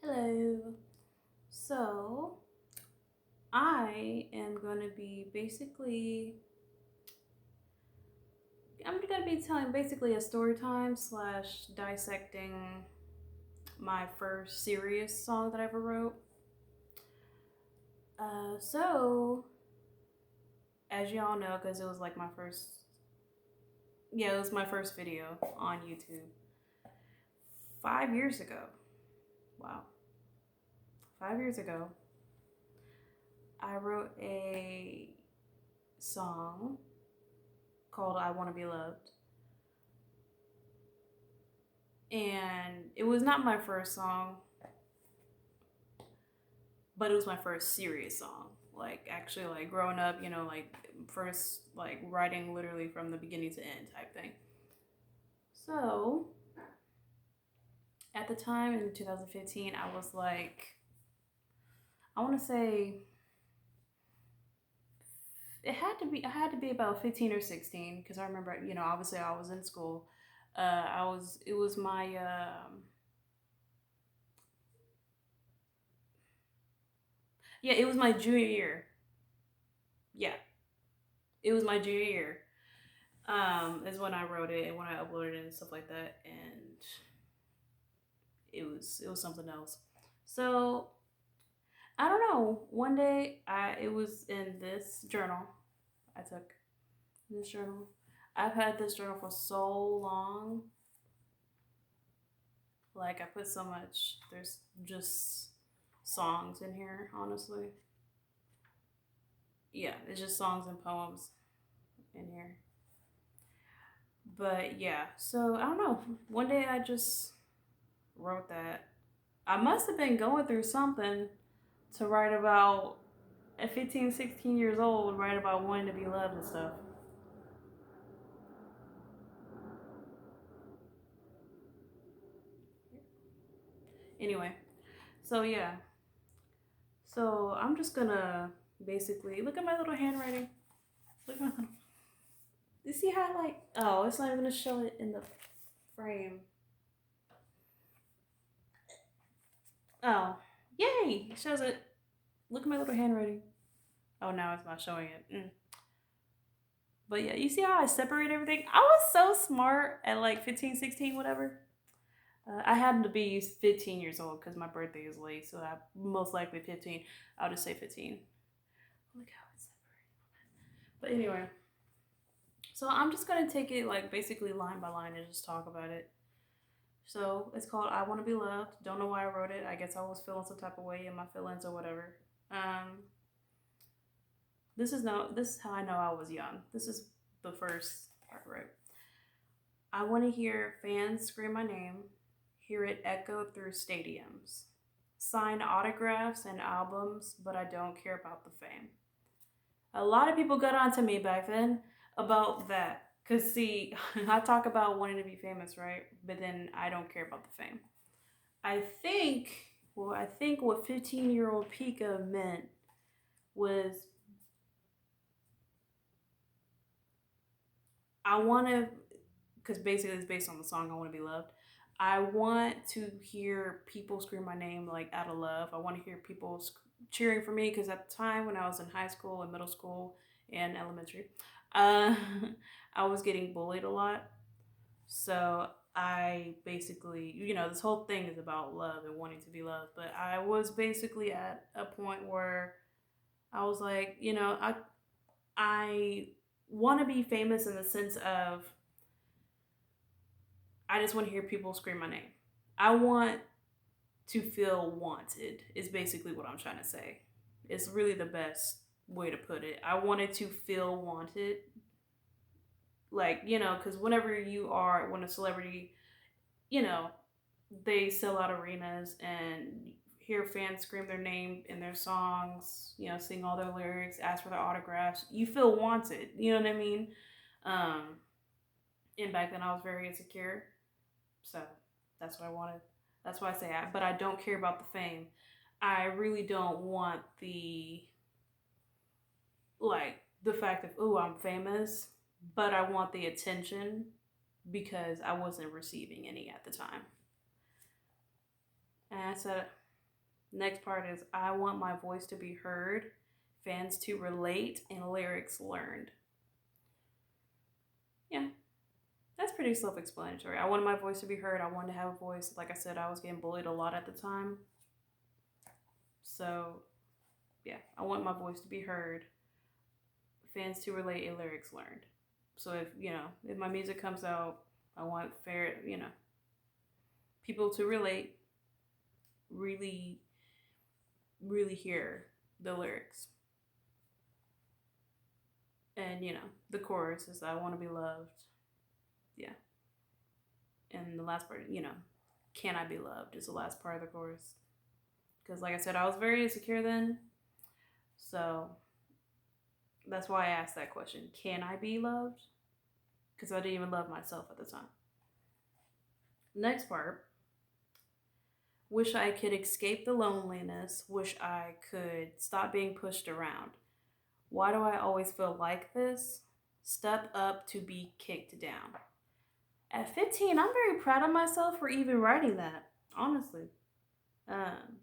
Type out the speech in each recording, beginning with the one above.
Hello. So, I am going to be I'm going to be telling basically a story time slash dissecting my first serious song that I ever wrote. So, as y'all know, because it was like it was my first video on YouTube 5 years ago. Wow. 5 years ago, I wrote a song called I Want to Be Loved. And it was not my first song, but it was my first serious song. Like actually like growing up, like first like writing literally from the beginning to end type thing. So at the time in 2015, I was like, I want to say I had to be about 15 or 16 because I remember, obviously I was in school. It was my yeah, it was my junior year. Yeah, it was my junior year. Is when I wrote it and when I uploaded it and stuff like that, and it was something else. So I don't know. One day, it was in this journal. I took this journal. I've had this journal for so long. Like I put so much. There's just songs in here, honestly. Yeah, it's just songs and poems in here. But yeah, so I don't know. One day I just wrote that. I must have been going through something to write about at 15, 16 years old, write about wanting to be loved and stuff. Anyway, so yeah. So I'm just gonna basically look at my little handwriting. Look at my little. You see how like it's not even gonna show it in the frame. Oh, yay! It shows it. Look at my little handwriting. Oh, now it's not showing it. But yeah, you see how I separate everything? I was so smart at like 15, 16, whatever. I happen to be 15 years old because my birthday is late, so I most likely 15. I'll just say 15. Look how it's separated. But anyway, so I'm just gonna take it like basically line by line and just talk about it. So it's called I Want to Be Loved. Don't know why I wrote it. I guess I was feeling some type of way in my feelings or whatever. This is how I know I was young. This is the first part, right? I want to hear fans scream my name, hear it echo through stadiums, sign autographs and albums, but I don't care about the fame. A lot of people got onto me back then about that. Because, see, I talk about wanting to be famous, right? But then I don't care about the fame. I think, I think what 15-year-old Pika meant was I want to, because basically it's based on the song I Want to Be Loved. I want to hear people scream my name like out of love. I want to hear people cheering for me because at the time when I was in high school and middle school and elementary, uh, I was getting bullied a lot. So I basically, this whole thing is about love and wanting to be loved. But I was basically at a point where I was like, I want to be famous in the sense of I just want to hear people scream my name. I want to feel wanted, is basically what I'm trying to say. It's really the best way to put it. I wanted to feel wanted. Like, because when a celebrity, you know, they sell out arenas and hear fans scream their name in their songs, sing all their lyrics, ask for their autographs, you feel wanted. You know what I mean? Um, and back then I was very insecure. So that's what I wanted. That's why I say but I don't care about the fame. I really don't want the fact of, oh, I'm famous, but I want the attention because I wasn't receiving any at the time. And I said, Next part is I want my voice to be heard, fans to relate, and lyrics learned. Yeah, that's pretty self explanatory. I wanted my voice to be heard. I wanted to have a voice. Like I said, I was getting bullied a lot at the time. So, yeah, I want my voice to be heard, fans to relate, and lyrics learned. So, if my music comes out, I want people to relate, really, really hear the lyrics. And, the chorus is I want to be loved. Yeah. And the last part, can I be loved is the last part of the chorus. Because, like I said, I was very insecure then. So that's why I asked that question. Can I be loved? Because I didn't even love myself at the time. Next part. Wish I could escape the loneliness. Wish I could stop being pushed around. Why do I always feel like this? Step up to be kicked down. At 15, I'm very proud of myself for even writing that, honestly. Um,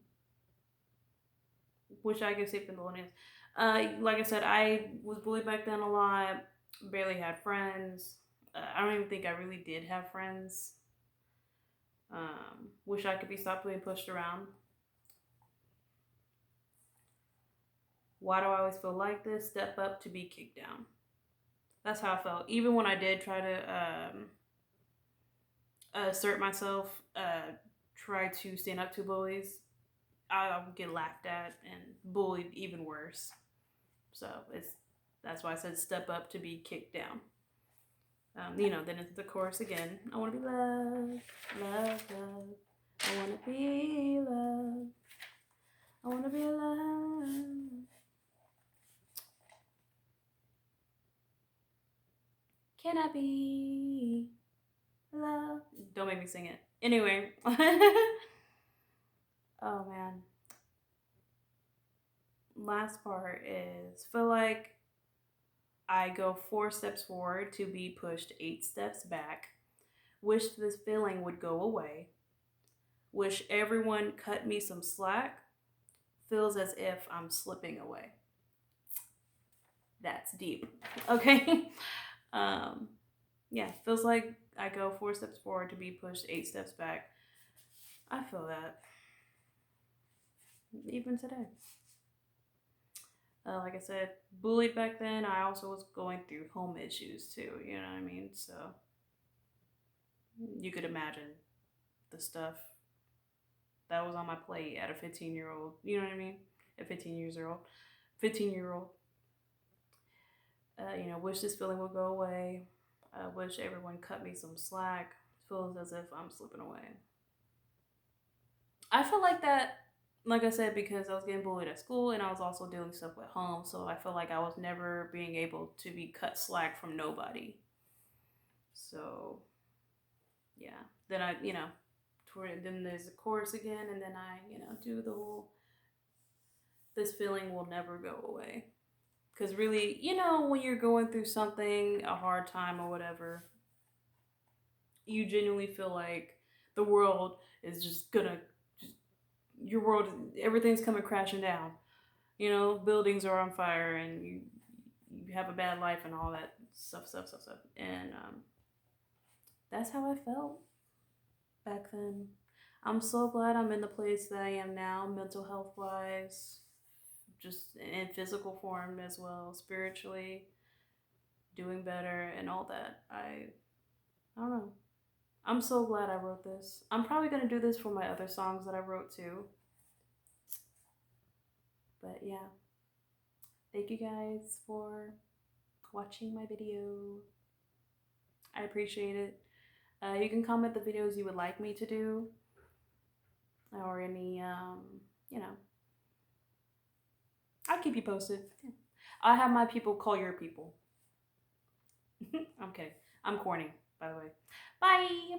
Wish I could escape the loneliness. Like I said, I was bullied back then a lot, barely had friends. I don't even think I really did have friends. Wish I could be stopped being pushed around. Why do I always feel like this? Step up to be kicked down. That's how I felt. Even when I did try to assert myself, try to stand up to bullies, I would get laughed at and bullied even worse. So that's why I said step up to be kicked down. Then it's the chorus again. I want to be loved, loved, loved. I want to be loved. I want to be loved. Can I be loved? Don't make me sing it. Anyway. Oh man. Last part is feel like I go 4 steps forward to be pushed 8 steps back. Wish this feeling would go away. Wish everyone cut me some slack. Feels as if I'm slipping away. That's deep. Okay. Yeah, feels like I go 4 steps forward to be pushed 8 steps back. I feel that. Even today. Like I said, bullied back then. I also was going through home issues too. You know what I mean? So you could imagine the stuff that was on my plate at a 15-year-old. You know what I mean? At 15 years old. 15-year-old. Wish this feeling would go away. Wish everyone cut me some slack. Feels as if I'm slipping away. I feel like that, like I said, because I was getting bullied at school and I was also dealing stuff at home. So I feel like I was never being able to be cut slack from nobody. So, yeah. Then then there's the chorus again, and then I, do the whole, this feeling will never go away. Because really, when you're going through something, a hard time or whatever, you genuinely feel like the world is just gonna, your world, everything's coming crashing down. Buildings are on fire and you have a bad life and all that stuff. And that's how I felt back then. I'm so glad I'm in the place that I am now, mental health wise, just in physical form as well, spiritually, doing better and all that. I don't know. I'm so glad I wrote this. I'm probably going to do this for my other songs that I wrote too. But yeah. Thank you guys for watching my video. I appreciate it. You can comment the videos you would like me to do. Or any, I'll keep you posted. Yeah. I'll have my people call your people. I'm kidding. I'm corny, by the way. Bye.